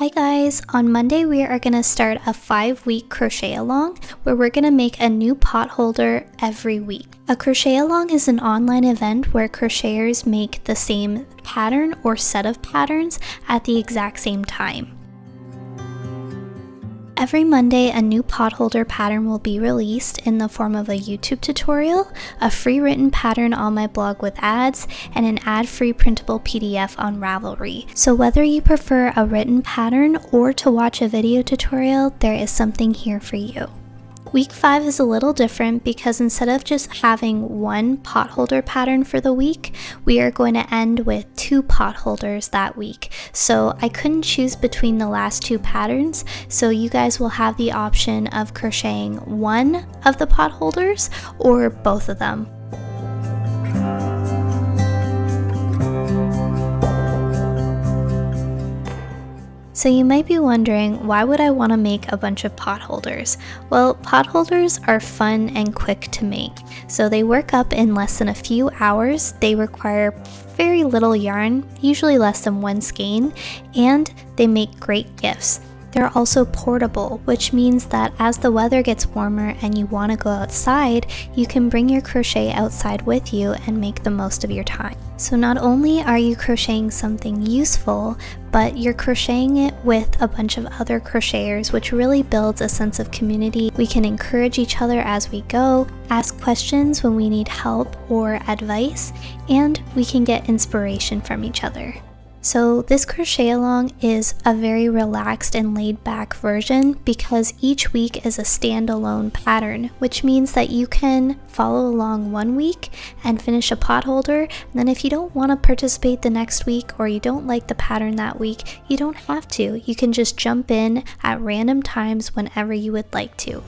Hi guys, on Monday we are going to start a 5-week crochet along where we're going to make a new pot holder every week. A crochet along is an online event where crocheters make the same pattern or set of patterns at the exact same time. Every Monday, a new pot holder pattern will be released in the form of a YouTube tutorial, a free written pattern on my blog with ads, and an ad-free printable PDF on Ravelry. So whether you prefer a written pattern or to watch a video tutorial, there is something here for you. Week 5 is a little different because instead of just having one pot holder pattern for the week, we are going to end with 2 pot holders that week. So I couldn't choose between the last 2 patterns, so you guys will have the option of crocheting one of the pot holders or both of them. So you might be wondering, why would I want to make a bunch of pot holders? Well, pot holders are fun and quick to make. So they work up in less than a few hours, they require very little yarn, usually less than 1 skein, and they make great gifts. They're also portable, which means that as the weather gets warmer and you want to go outside, you can bring your crochet outside with you and make the most of your time. So not only are you crocheting something useful, but you're crocheting it with a bunch of other crocheters, which really builds a sense of community. We can encourage each other as we go, ask questions when we need help or advice, and we can get inspiration from each other. So this crochet along is a very relaxed and laid back version because each week is a standalone pattern, which means that you can follow along one week and finish a pot holder, and then if you don't want to participate the next week or you don't like the pattern that week, you don't have to. You can just jump in at random times whenever you would like to.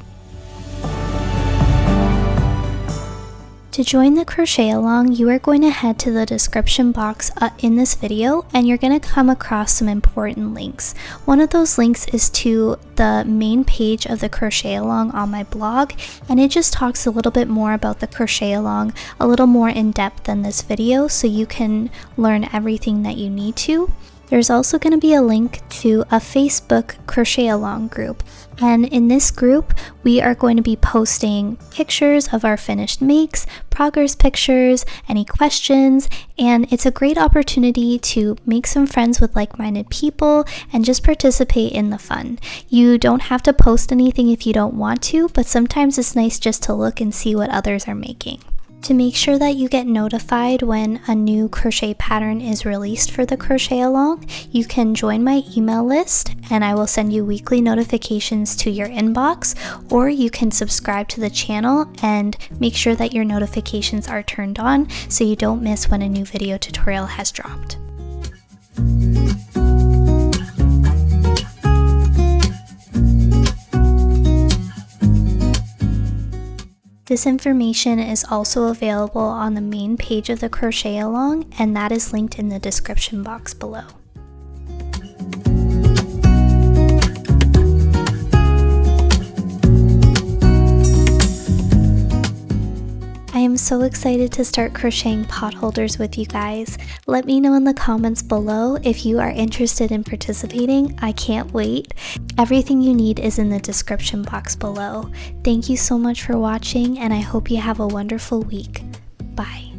To join the crochet along, you are going to head to the description box in this video and you're going to come across some important links. One of those links is to the main page of the crochet along on my blog, and it just talks a little bit more about the crochet along, a little more in depth than this video, so you can learn everything that you need to. There's also going to be a link to a Facebook crochet along group. And in this group, we are going to be posting pictures of our finished makes, progress pictures, any questions, and it's a great opportunity to make some friends with like-minded people and just participate in the fun. You don't have to post anything if you don't want to, but sometimes it's nice just to look and see what others are making. To make sure that you get notified when a new crochet pattern is released for the crochet along, you can join my email list and I will send you weekly notifications to your inbox, or you can subscribe to the channel and make sure that your notifications are turned on so you don't miss when a new video tutorial has dropped. This information is also available on the main page of the crochet along, and that is linked in the description box below. I am so excited to start crocheting pot holders with you guys. Let me know in the comments below if you are interested in participating. I can't wait. Everything you need is in the description box below. Thank you so much for watching, and I hope you have a wonderful week. Bye.